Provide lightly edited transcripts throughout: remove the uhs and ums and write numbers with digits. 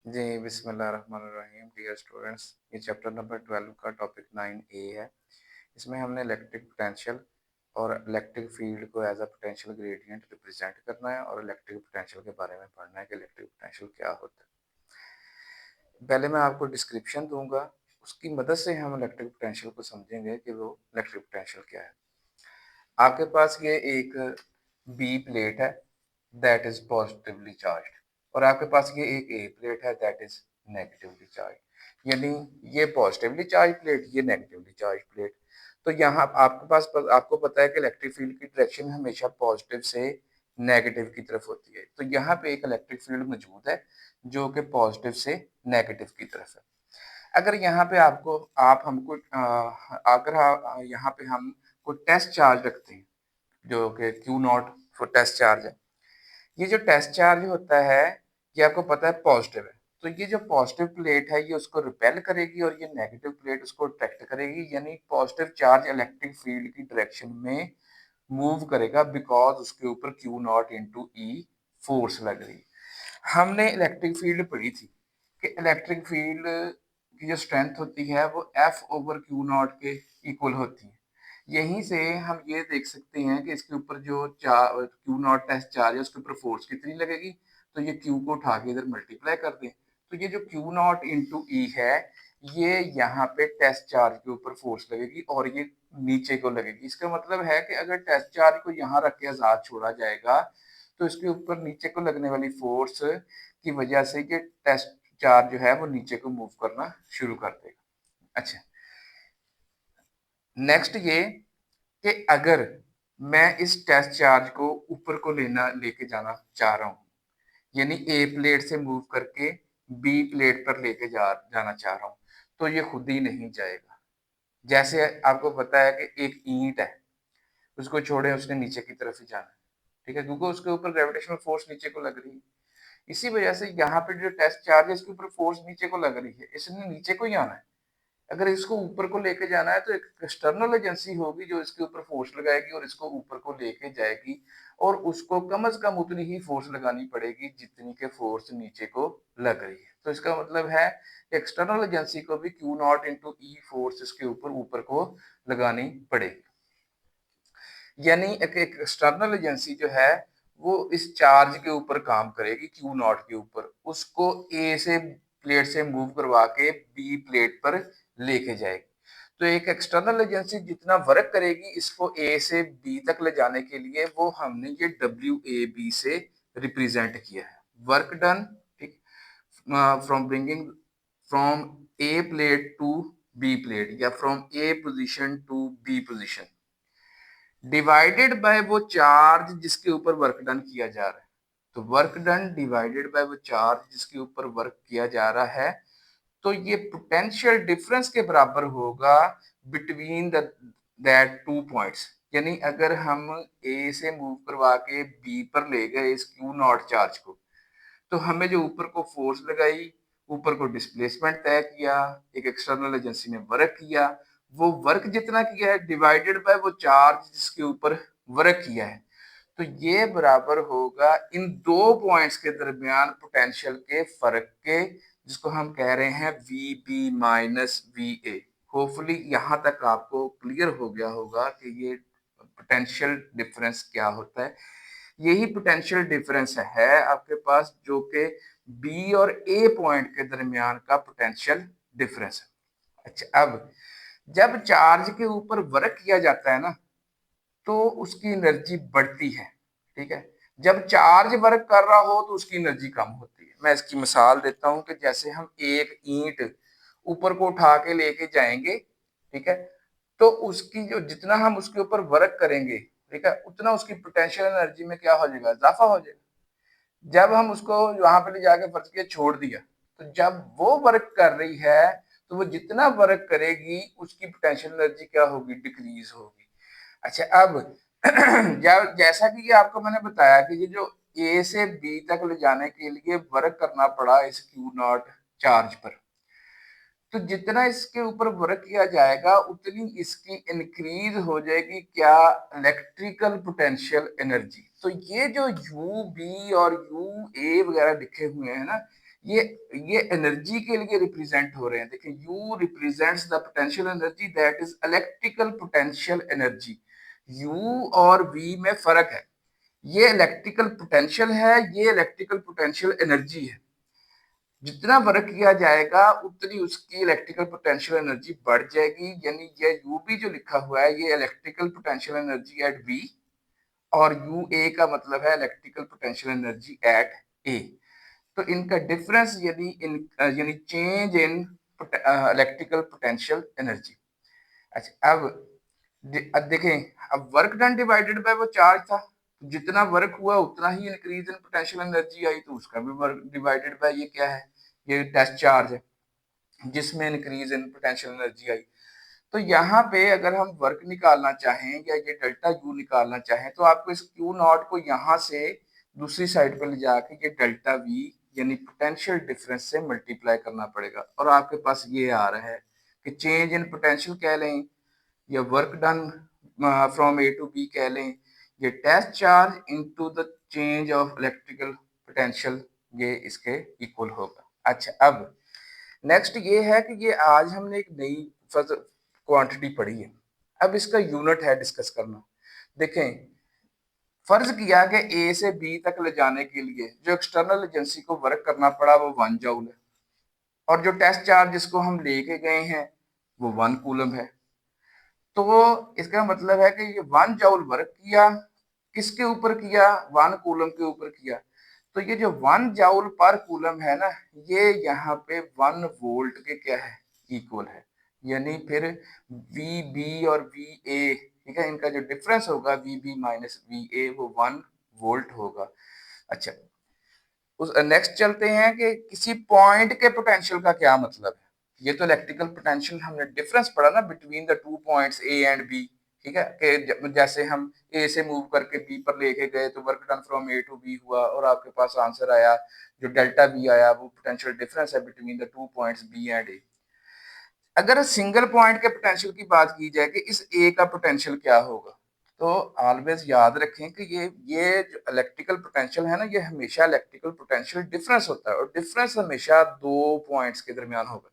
जी, बिस्मिल्लाहिर्रहमानिर्रहीम। Dear students, ये chapter number 12 का टॉपिक 9A है। इसमें हमने इलेक्ट्रिक पोटेंशियल और इलेक्ट्रिक फील्ड को as a potential gradient represent करना है और इलेक्ट्रिक पोटेंशियल के बारे में पढ़ना है कि इलेक्ट्रिक पोटेंशियल क्या होता है। पहले मैं आपको डिस्क्रिप्शन दूंगा, उसकी मदद से हम इलेक्ट्रिक पोटेंशियल को समझेंगे कि वो इलेक्ट्रिक पोटेंशियल क्या है। आपके पास ये एक बी प्लेट है दैट इज पॉजिटिवली चार्ज्ड और आपके पास ये एक ए प्लेट है दैट इज नेगेटिवली चार्ज, यानी ये पॉजिटिवली चार्ज प्लेट, ये नेगेटिवली चार्ज प्लेट। तो यहाँ आपके पास आपको पता है कि इलेक्ट्रिक फील्ड की डायरेक्शन हमेशा पॉजिटिव से नेगेटिव की तरफ होती है। तो यहाँ पे एक इलेक्ट्रिक फील्ड मौजूद है जो कि पॉजिटिव से नेगेटिव की तरफ है। अगर यहाँ पे आपको आप हमको अगर यहाँ पे हम कोई टेस्ट चार्ज रखते हैं जो कि q naught for test charge है। ये जो टेस्ट चार्ज होता है ये आपको पता है पॉजिटिव है, तो ये जो पॉजिटिव प्लेट है ये उसको रिपेल करेगी और ये नेगेटिव प्लेट उसको अट्रैक्ट करेगी, यानी पॉजिटिव चार्ज इलेक्ट्रिक फील्ड की डायरेक्शन में मूव करेगा बिकॉज उसके ऊपर Q not into E force लग रही है। हमने इलेक्ट्रिक फील्ड पढ़ी थी कि इलेक्ट्रिक फील्ड की जो स्ट्रेंथ होती है वो एफ ओवर क्यू नॉट के इक्वल होती है। यहीं से हम ये देख सकते हैं कि इसके ऊपर जो क्यू नॉट टेस्ट चार्ज है उसके ऊपर फोर्स कितनी लगेगी, तो ये क्यू को उठा के इधर मल्टीप्लाई कर दें तो ये जो क्यू नॉट इंटू ई है ये यहाँ पे टेस्ट चार्ज के ऊपर फोर्स लगेगी और ये नीचे को लगेगी। इसका मतलब है कि अगर टेस्ट चार्ज को यहाँ रख के आजाद छोड़ा जाएगा तो इसके ऊपर नीचे को लगने वाली फोर्स की वजह से ये टेस्ट चार्ज जो है वो नीचे को मूव करना शुरू कर देगा। अच्छा, नेक्स्ट ये कि अगर मैं इस टेस्ट चार्ज को ऊपर को लेके जाना चाह रहा हूँ, यानी ए प्लेट से मूव करके बी प्लेट पर लेके जाना चाह रहा हूँ, तो ये खुद ही नहीं जाएगा। जैसे आपको पता है कि एक ईंट है, उसको छोड़े उसने नीचे की तरफ ही जाना है, ठीक है, क्योंकि उसके ऊपर ग्रेविटेशनल फोर्स नीचे को लग रही है। इसी वजह से यहाँ पे जो टेस्ट चार्ज है इसके ऊपर फोर्स नीचे को लग रही है, इसने नीचे को ही आना है। अगर इसको ऊपर को लेके जाना है तो एक एक्सटर्नल एजेंसी होगी जो इसके ऊपर फोर्स लगाएगी और इसको ऊपर को लेके जाएगी और उसको कम से कम उतनी ही फोर्स लगानी पड़ेगी जितनी के फोर्स नीचे को लग रही है। तो इसका मतलब है एक्सटर्नल एजेंसी को भी Q not into E force इसके ऊपर को लगानी पड़ेगी। यानी एक एक्सटर्नल एजेंसी जो है वो इस चार्ज के ऊपर काम करेगी क्यू नॉट के ऊपर, उसको ए से प्लेट से मूव करवा के बी प्लेट पर लेके जाएगी। तो एक एक्सटर्नल एजेंसी जितना वर्क करेगी इसको ए से बी तक ले जाने के लिए वो हमने ये डब्ल्यू ए बी से रिप्रेजेंट किया है। वर्क डन, ठीक, from bringing from A plate to B plate या from A position to B position divided by वो चार्ज जिसके ऊपर वर्क डन किया जा रहा है। तो वर्क डन डिवाइडेड बाय वो चार्ज जिसके ऊपर वर्क किया जा रहा है, तो ये पोटेंशियल डिफरेंस के बराबर होगा बिटवीन दैट टू पॉइंट्स। यानी अगर हम ए से मूव करवा के बी पर ले गए इस क्यू नॉट चार्ज को, तो हमें जो ऊपर को फोर्स लगाई, ऊपर को डिस्प्लेसमेंट तय किया, एक एक्सटर्नल एजेंसी ने वर्क किया, वो वर्क जितना किया है डिवाइडेड बाय वो चार्ज जिसके ऊपर वर्क किया है, तो ये बराबर होगा इन दो पॉइंट्स के दरमियान पोटेंशियल के फर्क के, जिसको हम कह रहे हैं V B minus V A. Hopefully यहाँ तक आपको क्लियर हो गया होगा कि ये पोटेंशियल डिफरेंस क्या होता है। यही पोटेंशियल डिफरेंस है आपके पास जो कि बी और ए पॉइंट के दरमियान का पोटेंशियल डिफरेंस है। अच्छा, अब जब चार्ज के ऊपर वर्क किया जाता है ना तो उसकी एनर्जी बढ़ती है, ठीक है। जब चार्ज वर्क कर रहा हो तो उसकी एनर्जी कम होती है। मैं इसकी मिसाल देता हूं कि जैसे हम एक ईंट ऊपर को उठा के लेके जाएंगे, ठीक है, तो उसकी जो जितना हम उसके ऊपर वर्क करेंगे, ठीक है, उतना उसकी पोटेंशियल एनर्जी में क्या हो जाएगा, इजाफा हो जाएगा। जब हम उसको वहां पे ले जाके फर्ज किया छोड़ दिया, तो जब वो वर्क कर रही है तो वो जितना वर्क करेगी उसकी पोटेंशियल एनर्जी क्या होगी, डिक्रीज होगी। अच्छा, अब जैसा कि ये आपको मैंने बताया कि ये जो ए से बी तक ले जाने के लिए वर्क करना पड़ा इस क्यू नॉट चार्ज पर, तो जितना इसके ऊपर वर्क किया जाएगा उतनी इसकी इंक्रीज हो जाएगी क्या, इलेक्ट्रिकल पोटेंशियल एनर्जी। तो ये जो यू बी और यू ए वगैरह लिखे हुए हैं ना, ये ये एनर्जी के लिए रिप्रेजेंट हो रहे हैं। देखिए, you represents the potential energy that is electrical potential energy. You और वी में फर्क है। ये इलेक्ट्रिकल पोटेंशियल है, ये इलेक्ट्रिकल पोटेंशियल एनर्जी है। जितना वर्क किया जाएगा उतनी उसकी इलेक्ट्रिकल पोटेंशियल एनर्जी बढ़ जाएगी। यानी ये यू बी जो लिखा हुआ है ये electrical potential energy at B, और यू ए का मतलब है electrical potential energy at A. तो इनका डिफरेंस यानी change in electrical potential energy. अच्छा, अब देखें, अब वर्क डन डिवाइडेड बाय वो चार्ज था, जितना वर्क हुआ उतना ही इंक्रीज इन पोटेंशियल एनर्जी आई, तो उसका भी वर्क डिवाइडेड बाय ये क्या है, ये टेस्ट चार्ज है जिसमें इंक्रीज इन पोटेंशियल एनर्जी आई। तो यहाँ पे अगर हम वर्क निकालना चाहें या ये डेल्टा यू निकालना चाहें तो आपको इस क्यू नॉट को यहाँ से दूसरी साइड पर ले जाके ये डेल्टा वी यानी पोटेंशियल डिफरेंस से मल्टीप्लाई करना पड़ेगा, और आपके पास ये आ रहा है कि चेंज इन पोटेंशियल कह लें या work done from A to B कह लें, ये test charge into the change of electrical potential, ये इसके इक्वल होगा। अच्छा, अब नेक्स्ट ये है कि ये आज हमने एक नई क्वांटिटी पढ़ी है, अब इसका यूनिट है डिस्कस करना। देखें, फर्ज किया कि ए से बी तक ले जाने के लिए जो एक्सटर्नल एजेंसी को वर्क करना पड़ा वो 1 जूल है, और जो टेस्ट चार्ज जिसको हम लेके गए हैं वो 1 कूलम है। तो इसका मतलब है कि ये 1 जूल वर्क किया, किसके ऊपर किया, 1 कूलम के ऊपर किया। तो ये जो 1 जूल पर कूलम है ना, ये यहाँ पे 1 वोल्ट के क्या है, इक्वल है। यानी फिर वी बी और वी ए, ठीक है, इनका जो डिफरेंस होगा V B minus V A वो 1 वोल्ट होगा। अच्छा, उस नेक्स्ट चलते हैं कि किसी पॉइंट के पोटेंशियल का क्या मतलब है। ये तो इलेक्ट्रिकल पोटेंशियल हमने डिफरेंस पढ़ा ना between the 2 points A and B, ठीक है, कि जैसे हम ए से मूव करके बी पर लेके गए तो work done from A to B हुआ, और आपके पास आंसर आया जो डेल्टा बी आया वो पोटेंशियल डिफरेंस है between the 2 points B and A. अगर सिंगल पॉइंट के पोटेंशियल की बात की जाए कि इस ए का पोटेंशियल क्या होगा, तो ऑलवेज याद रखें कि ये जो इलेक्ट्रिकल पोटेंशियल है ना, ये हमेशा इलेक्ट्रिकल पोटेंशियल डिफरेंस होता है, और डिफरेंस हमेशा 2 पॉइंट्स के दरमियान होगा।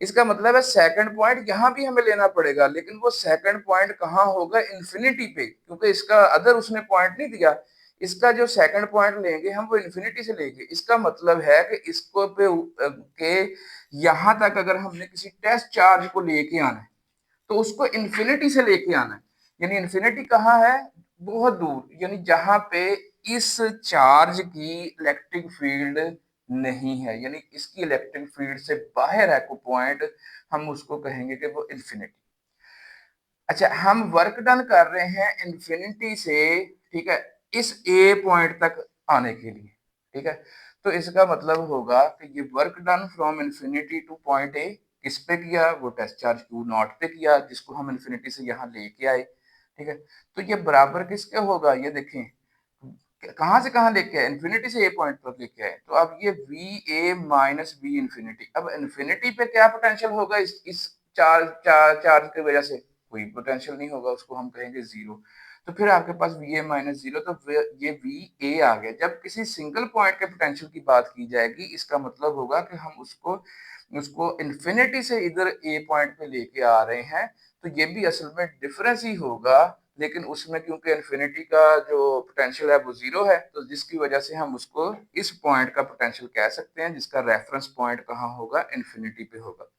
इसका मतलब है सेकंड पॉइंट यहाँ भी हमें लेना पड़ेगा, लेकिन वो सेकंड पॉइंट कहाँ होगा, इन्फिनिटी पे, क्योंकि इसका अदर उसने पॉइंट नहीं दिया। इसका जो सेकंड पॉइंट लेंगे हम वो इन्फिनिटी से लेंगे। इसका मतलब है कि इसको पे के यहाँ तक अगर हमने किसी टेस्ट चार्ज को लेके आना है तो उसको इन्फिनिटी से लेके आना है। यानी इन्फिनिटी कहाँ है, बहुत दूर, यानी जहां पे इस चार्ज की इलेक्ट्रिक फील्ड नहीं है, यानी इसकी इलेक्ट्रिक फील्ड से बाहर है कोई पॉइंट, हम उसको कहेंगे कि वो इन्फिनिटी। अच्छा, हम वर्क डन कर रहे हैं इन्फिनिटी से, ठीक है, इस ए पॉइंट तक आने के लिए, ठीक है। तो इसका मतलब होगा कि ये work done from infinity two point A किस पे किया, वो टेस्ट चार्ज क्यू नॉट पे किया, जिसको हम इन्फिनिटी से यहाँ लेके आए, ठीक है। तो ये बराबर किसके होगा, ये देखें कहाँ से कहाँ लेके आए, इन्फिनिटी से ए पॉइंट पर लेके आए। तो अब ये V A minus we infinity, अब इन्फिनिटी पे क्या पोटेंशियल होगा इस चार्ज की वजह से, कोई पोटेंशियल नहीं होगा, उसको हम कहेंगे जीरो। तो फिर आपके पास वी ए माइनस जीरो, तो ये वी ए आ गया। जब किसी सिंगल पॉइंट के पोटेंशियल की बात की जाएगी, इसका मतलब होगा कि हम उसको उसको इन्फिनिटी से इधर ए पॉइंट पे लेके आ रहे हैं, तो ये भी असल में डिफरेंस ही होगा, लेकिन उसमें क्योंकि इन्फिनिटी का जो पोटेंशियल है वो जीरो है, तो जिसकी वजह से हम उसको इस पॉइंट का पोटेंशियल कह सकते हैं, जिसका रेफरेंस पॉइंट कहाँ होगा, इन्फिनिटी पे होगा।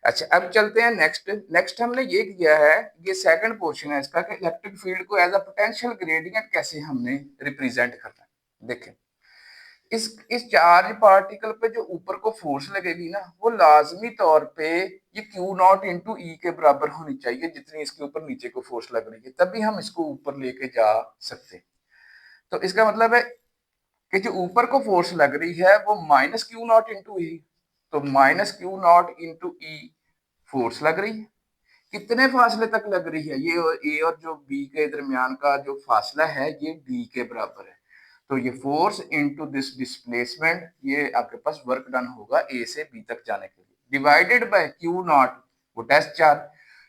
अच्छा, अब चलते हैं नेक्स्ट हमने ये किया है, ये सेकंड पोर्शन है इसका कि इलेक्ट्रिक फील्ड को एज अ पोटेंशियल ग्रेडियंट कैसे हमने रिप्रेजेंट करना है। देखें, इस चार्ज पार्टिकल पे जो ऊपर को फोर्स लगेगी ना, वो लाजमी तौर पे ये क्यू नॉट इंटू ई के बराबर होनी चाहिए जितनी इसके ऊपर नीचे को फोर्स लग रही है, तभी हम इसको ऊपर लेके जा सकते। तो इसका मतलब है कि जो ऊपर को फोर्स लग रही है वो माइनस क्यू नॉट इंटू ई, तो minus Q not into E force लग रही है। कितने फासले तक लग रही है, ये ए और जो बी के दरमियान का जो फासला है ये डी के बराबर है। तो ये फोर्स इनटू दिस डिस्प्लेसमेंट, ये आपके पास वर्क डन होगा ए से बी तक जाने के लिए, डिवाइडेड बाय क्यू नॉट, वो टेस्ट चार्ज।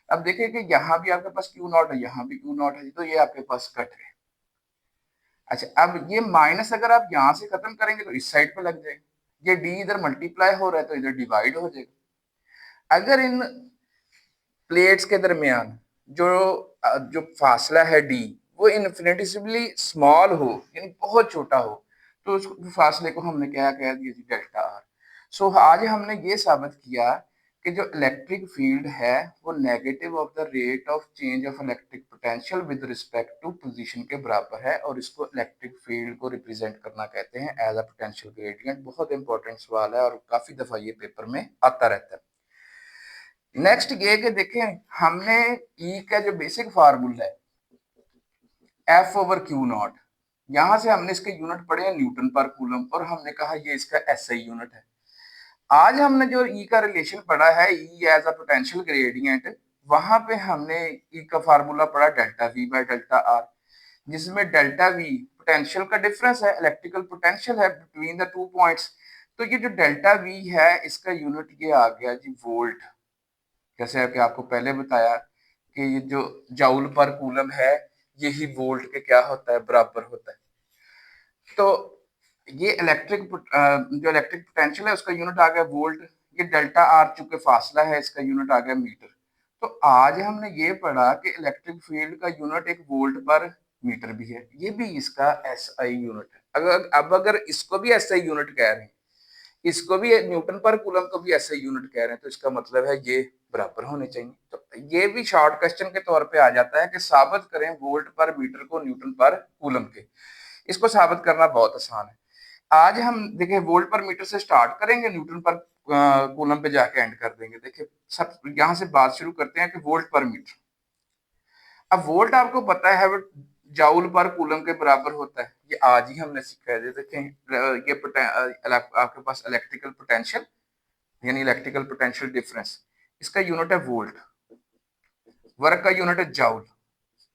अब देखिए कि यहाँ भी आपके पास क्यू नॉट है, यहाँ भी क्यू नॉट है, तो ये आपके पास कट है। अच्छा, अब ये माइनस अगर आप यहाँ से खत्म करेंगे तो इस साइड पे लग जाएगा, ये डी इधर मल्टीप्लाई हो रहा है तो इधर डिवाइड हो जाएगा। अगर इन प्लेट्स के दरमियान जो जो फासला है डी वो इन्फिनिटिवली स्मॉल हो, यानी बहुत छोटा हो, तो उस फासले को हमने क्या कह दिया जी, डेल्टा आर। सो आज हमने ये साबित किया कि जो इलेक्ट्रिक फील्ड है वो negative of the rate of change of electric potential with respect to position के बराबर है, और इसको इलेक्ट्रिक फील्ड को रिप्रेजेंट करना कहते हैं एज अ पोटेंशियल ग्रेडियंट। बहुत इंपॉर्टेंट सवाल है और काफी दफा ये पेपर में आता रहता है। नेक्स्ट ये कि देखें, हमने ई का जो बेसिक फार्मूला है एफ ओवर क्यू नॉट, यहां से हमने इसके यूनिट पढ़े हैं न्यूटन पर कूलम, और हमने कहा ये इसका एसआई यूनिट है। आज हमने जो ई का रिलेशन पढ़ा है, ई एज अ पोटेंशियल ग्रेडियंट, वहां पे हमने ई का फार्मूला पढ़ा delta we by delta R, जिसमें डेल्टा वी पोटेंशियल का डिफरेंस है, इलेक्ट्रिकल पोटेंशियल है बिटवीन द टू पॉइंट्स। तो ये जो डेल्टा वी है इसका यूनिट ये आ गया जी वोल्ट। जैसे कि आपको पहले बताया कि ये जो जाउल पर कूलम है यही वोल्ट के क्या होता है, बराबर होता है। तो ये जो इलेक्ट्रिक पोटेंशियल है उसका यूनिट आ गया वोल्ट। ये डेल्टा आर चूंकि फासला है इसका यूनिट आ गया मीटर। तो आज हमने ये पढ़ा कि इलेक्ट्रिक फील्ड का यूनिट एक वोल्ट पर मीटर भी है, ये भी इसका एसआई यूनिट है। अगर इसको भी एसआई यूनिट कह रहे हैं, इसको भी न्यूटन पर कूलम को भी ऐसे यूनिट कह रहे हैं, तो इसका मतलब है ये बराबर होने चाहिए। तो ये भी शॉर्ट क्वेश्चन के तौर पे आ जाता है कि साबित करें वोल्ट पर मीटर को न्यूटन पर कूलम के। इसको साबित करना बहुत आसान है। आज हम देखिए वोल्ट पर मीटर से स्टार्ट करेंगे, न्यूटन पर कूलम पे जाके एंड कर देंगे। देखिए सब यहाँ से बात शुरू करते हैं कि वोल्ट पर मीटर। अब वोल्ट आपको पता है वो जाउल पर कूलम के बराबर होता है, ये आज ही हमने सीखा है। देखें ये आपके पास इलेक्ट्रिकल पोटेंशियल यानी इलेक्ट्रिकल पोटेंशियल डिफरेंस, इसका यूनिट है वोल्ट, वर्क का यूनिट है जाउल,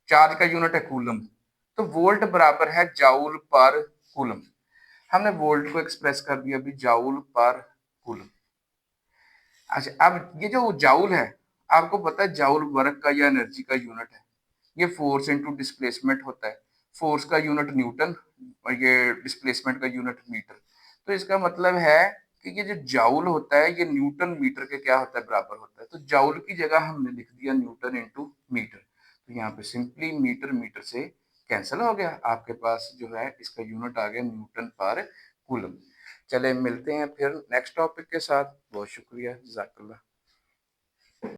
चार्ज का यूनिट है कूलम। तो वोल्ट बराबर है जाउल पर कूलम। हमने वोल्ट को एक्सप्रेस कर दिया अभी जाउल पर कूलम। अच्छा, अब ये जो जाउल है, आपको पता है जाउल वर्क का या एनर्जी का यूनिट है। ये फोर्स इनटू डिस्प्लेसमेंट होता है, फोर्स का यूनिट न्यूटन और ये डिस्प्लेसमेंट का यूनिट मीटर। तो इसका मतलब है कि ये जो जाउल होता है ये न्यूटन मीटर के क्या होता है, बराबर होता है। तो जाउल की जगह हमने लिख दिया न्यूटन इनटू मीटर। तो यहाँ पे सिंपली मीटर मीटर से कैंसिल हो गया, आपके पास जो है इसका यूनिट आ गया न्यूटन पर कूलम। चले मिलते हैं फिर नेक्स्ट टॉपिक के साथ। बहुत शुक्रिया, जज़ाकल्लाह।